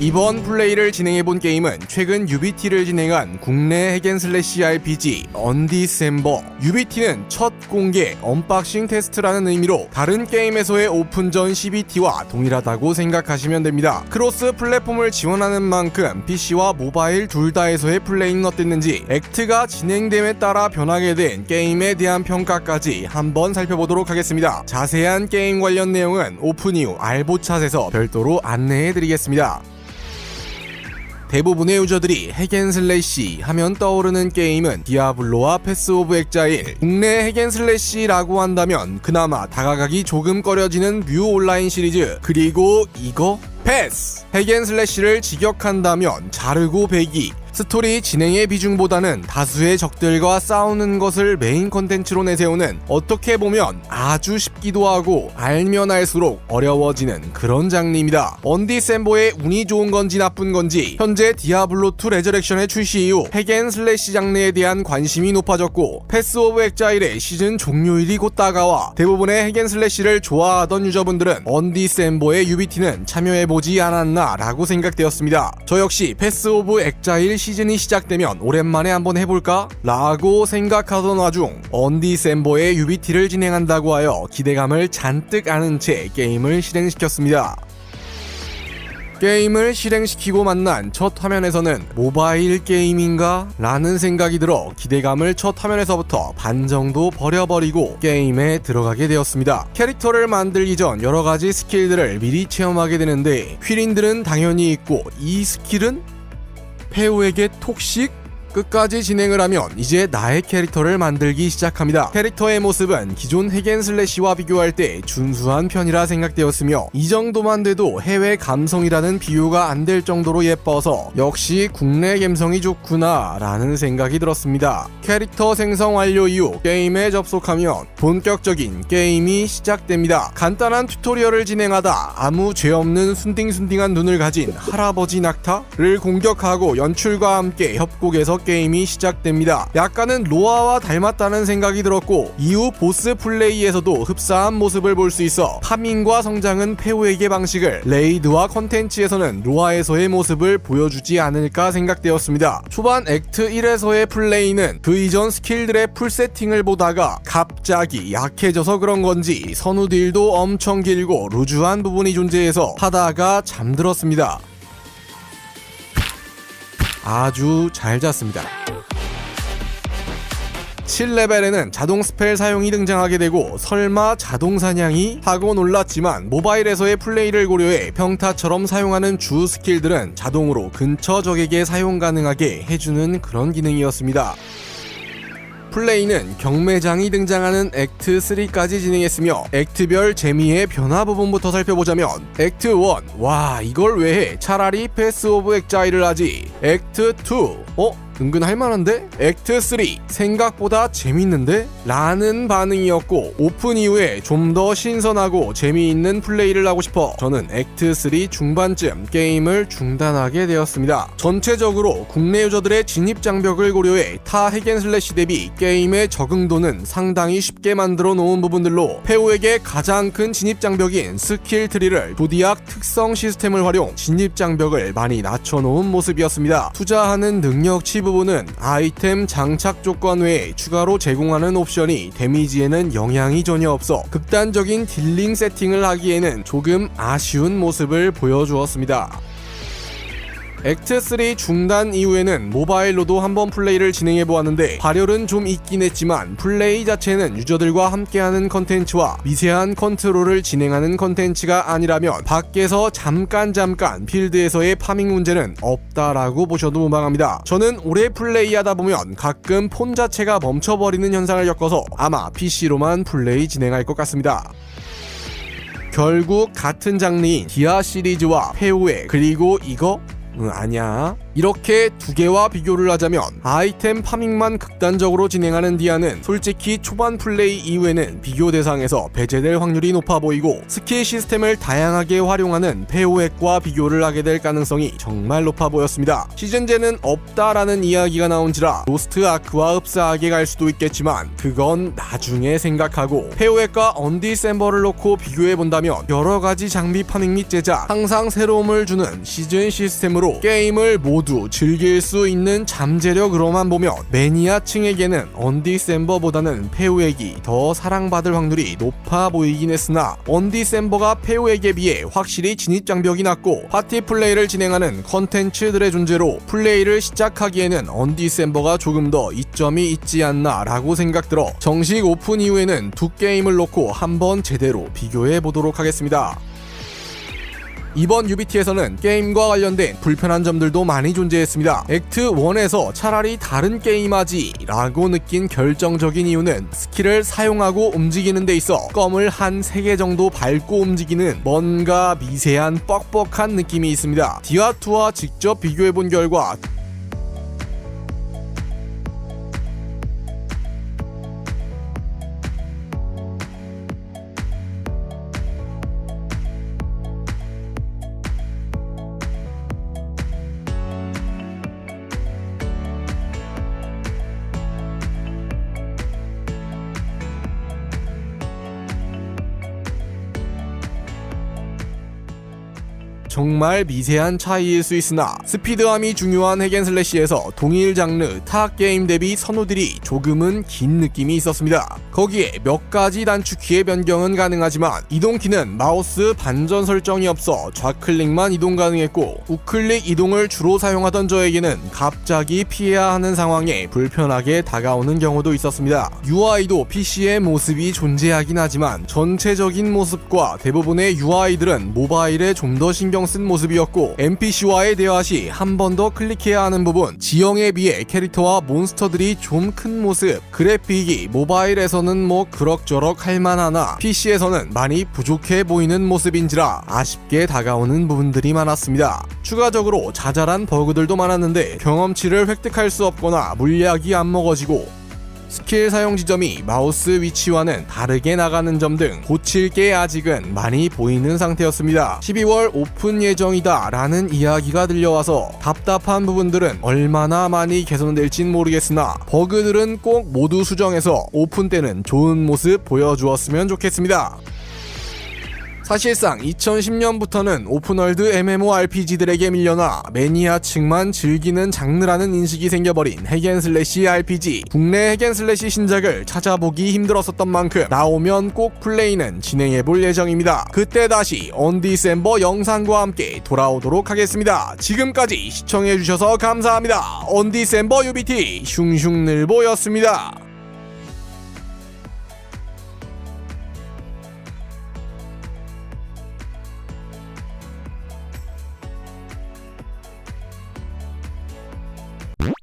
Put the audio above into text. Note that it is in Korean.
이번 플레이를 진행해본 게임은 최근 UBT를 진행한 국내 핵앤슬래시 RPG 언디셈버. UBT는 첫 공개 언박싱 테스트라는 의미로 다른 게임에서의 오픈전 CBT와 동일하다고 생각하시면 됩니다. 크로스 플랫폼을 지원하는 만큼 PC와 모바일 둘 다에서의 플레이는 어땠는지, 액트가 진행됨에 따라 변하게 된 게임에 대한 평가까지 한번 살펴보도록 하겠습니다. 자세한 게임 관련 내용은 오픈 이후 알보챗에서 별도로 안내해드리겠습니다. 대부분의 유저들이 핵앤슬래시 하면 떠오르는 게임은 디아블로와 패스 오브 엑자일. 국내 핵앤슬래시라고 한다면 그나마 다가가기 조금 꺼려지는 뮤 온라인 시리즈, 그리고 이거 패스! 핵앤슬래시를 직역한다면 자르고 배기. 스토리 진행의 비중보다는 다수의 적들과 싸우는 것을 메인 컨텐츠로 내세우는, 어떻게 보면 아주 쉽기도 하고 알면 알수록 어려워지는 그런 장르입니다. 언디셈버의 운이 좋은 건지 나쁜 건지 현재 디아블로2 레저렉션의 출시 이후 핵앤슬래시 장르에 대한 관심이 높아졌고, 패스 오브 엑자일의 시즌 종료일이 곧 다가와 대부분의 핵앤슬래시를 좋아하던 유저분들은 언디셈버의 UBT는 참여해보지 않았나 라고 생각되었습니다. 저 역시 패스 오브 엑자일 시즌이 시작되면 오랜만에 한번 해볼까? 라고 생각하던 와중 언디셈버의 UBT를 진행한다고 하여 기대감을 잔뜩 안은 채 게임을 실행시켰습니다. 게임을 실행시키고 만난 첫 화면에서는 모바일 게임인가? 라는 생각이 들어 기대감을 첫 화면에서부터 반 정도 버려버리고 게임에 들어가게 되었습니다. 캐릭터를 만들기 전 여러가지 스킬들을 미리 체험하게 되는데, 휘린들은 당연히 있고, 이 스킬은? 페우에게 톡식? 끝까지 진행을 하면 이제 나의 캐릭터를 만들기 시작합니다. 캐릭터의 모습은 기존 핵앤슬래시와 비교할 때 준수한 편이라 생각되었으며, 이 정도만 돼도 해외 감성이라는 비유가 안 될 정도로 예뻐서 역시 국내 감성이 좋구나 라는 생각이 들었습니다. 캐릭터 생성 완료 이후 게임에 접속하면 본격적인 게임이 시작됩니다. 간단한 튜토리얼을 진행하다 아무 죄 없는 순딩순딩한 눈을 가진 할아버지 낙타를 공격하고 연출과 함께 협곡에서 게임이 시작됩니다. 약간은 로아와 닮았다는 생각이 들었고, 이후 보스 플레이에서도 흡사한 모습을 볼 수 있어 파밍과 성장은 페우에게 방식을, 레이드와 컨텐츠에서는 로아에서의 모습을 보여주지 않을까 생각되었습니다. 초반 액트 1에서의 플레이는 그 이전 스킬들의 풀세팅을 보다가 갑자기 약해져서 그런 건지 선우 딜도 엄청 길고 루즈한 부분이 존재해서 하다가 잠들었습니다. 아주 잘 잤습니다. 7레벨에는 자동 스펠 사용이 등장하게 되고, 설마 자동 사냥이? 하고 놀랐지만 모바일에서의 플레이를 고려해 평타처럼 사용하는 주 스킬들은 자동으로 근처 적에게 사용 가능하게 해주는 그런 기능이었습니다. 플레이는 경매장이 등장하는 액트 3까지 진행했으며, 액트별 재미의 변화 부분부터 살펴보자면, 액트 1, 와 이걸 왜 해? 차라리 패스 오브 엑자일을 하지. 액트 2, 은근 할만한데? 액트 3, 생각보다 재밌는데? 라는 반응이었고, 오픈 이후에 좀 더 신선하고 재미있는 플레이를 하고 싶어 저는 액트 3 중반쯤 게임을 중단하게 되었습니다. 전체적으로 국내 유저들의 진입 장벽을 고려해 타 핵앤슬래시 대비 게임의 적응도는 상당히 쉽게 만들어 놓은 부분들로, 페우에게 가장 큰 진입 장벽인 스킬 트리를 조디악 특성 시스템을 활용 진입 장벽을 많이 낮춰놓은 모습이었습니다. 투자하는 능력치 부분은 아이템 장착 조건 외에 추가로 제공하는 옵션이 데미지에는 영향이 전혀 없어 극단적인 딜링 세팅을 하기에는 조금 아쉬운 모습을 보여주었습니다. 액트 3 중단 이후에는 모바일로도 한번 플레이를 진행해보았는데 발열은 좀 있긴 했지만 플레이 자체는 유저들과 함께하는 컨텐츠와 미세한 컨트롤을 진행하는 컨텐츠가 아니라면 밖에서 잠깐 필드에서의 파밍 문제는 없다라고 보셔도 무방합니다. 저는 오래 플레이하다 보면 가끔 폰 자체가 멈춰버리는 현상을 겪어서 아마 PC로만 플레이 진행할 것 같습니다. 결국 같은 장르인 디아 시리즈와 페우에, 그리고 이거 아니야. 이렇게 두 개와 비교를 하자면 아이템 파밍만 극단적으로 진행하는 디아는 솔직히 초반 플레이 이후에는 비교 대상에서 배제될 확률이 높아 보이고, 스킬 시스템을 다양하게 활용하는 페오액과 비교를 하게 될 가능성이 정말 높아 보였습니다. 시즌제는 없다라는 이야기가 나온지라 로스트 아크와 흡사하게 갈 수도 있겠지만 그건 나중에 생각하고, 페오액과 언디셈버를 놓고 비교해본다면 여러가지 장비 파밍 및 제작, 항상 새로움을 주는 시즌 시스템으로 게임을 모두 즐길 수 있는 잠재력으로만 보면 매니아층에게는 언디셈버보다는 페오액이 더 사랑받을 확률이 높아 보이긴 했으나, 언디셈버가 페오액에 비해 확실히 진입장벽이 낮고 파티 플레이를 진행하는 컨텐츠들의 존재로 플레이를 시작하기에는 언디셈버가 조금 더 이점이 있지 않나 라고 생각들어 정식 오픈 이후에는 두 게임을 놓고 한번 제대로 비교해 보도록 하겠습니다. 이번 UBT에서는 게임과 관련된 불편한 점들도 많이 존재했습니다. 액트 1에서 차라리 다른 게임하지 라고 느낀 결정적인 이유는 스킬을 사용하고 움직이는 데 있어 껌을 한 3개 정도 밟고 움직이는 뭔가 미세한 뻑뻑한 느낌이 있습니다. 디아2와 직접 비교해본 결과 정말 미세한 차이일 수 있으나, 스피드함이 중요한 핵앤슬래시에서 동일 장르 타 게임 대비 선호들이 조금은 긴 느낌이 있었습니다. 거기에 몇 가지 단축키의 변경은 가능하지만 이동키는 마우스 반전 설정이 없어 좌클릭만 이동 가능했고, 우클릭 이동을 주로 사용하던 저에게는 갑자기 피해야 하는 상황에 불편하게 다가오는 경우도 있었습니다. UI도 PC의 모습이 존재하긴 하지만 전체적인 모습과 대부분의 UI들은 모바일에 좀 더 신경 쓴 모습이었고, NPC와의 대화 시 한 번 더 클릭해야 하는 부분, 지형에 비해 캐릭터와 몬스터들이 좀 큰 모습, 그래픽이 모바일에서는 뭐 그럭저럭 할만하나 PC에서는 많이 부족해 보이는 모습인지라 아쉽게 다가오는 부분들이 많았습니다. 추가적으로 자잘한 버그들도 많았는데 경험치를 획득할 수 없거나 물약이 안 먹어지고, 스킬 사용 지점이 마우스 위치와는 다르게 나가는 점 등 고칠 게 아직은 많이 보이는 상태였습니다. 12월 오픈 예정이다 라는 이야기가 들려와서 답답한 부분들은 얼마나 많이 개선될진 모르겠으나 버그들은 꼭 모두 수정해서 오픈 때는 좋은 모습 보여주었으면 좋겠습니다. 사실상 2010년부터는 오픈월드 MMORPG들에게 밀려나 매니아층만 즐기는 장르라는 인식이 생겨버린 핵앤슬래시 RPG. 국내 핵앤슬래시 신작을 찾아보기 힘들었었던 만큼 나오면 꼭 플레이는 진행해볼 예정입니다. 그때 다시 언디셈버 영상과 함께 돌아오도록 하겠습니다. 지금까지 시청해주셔서 감사합니다. 언디셈버 UBT 슝슝늘보였습니다.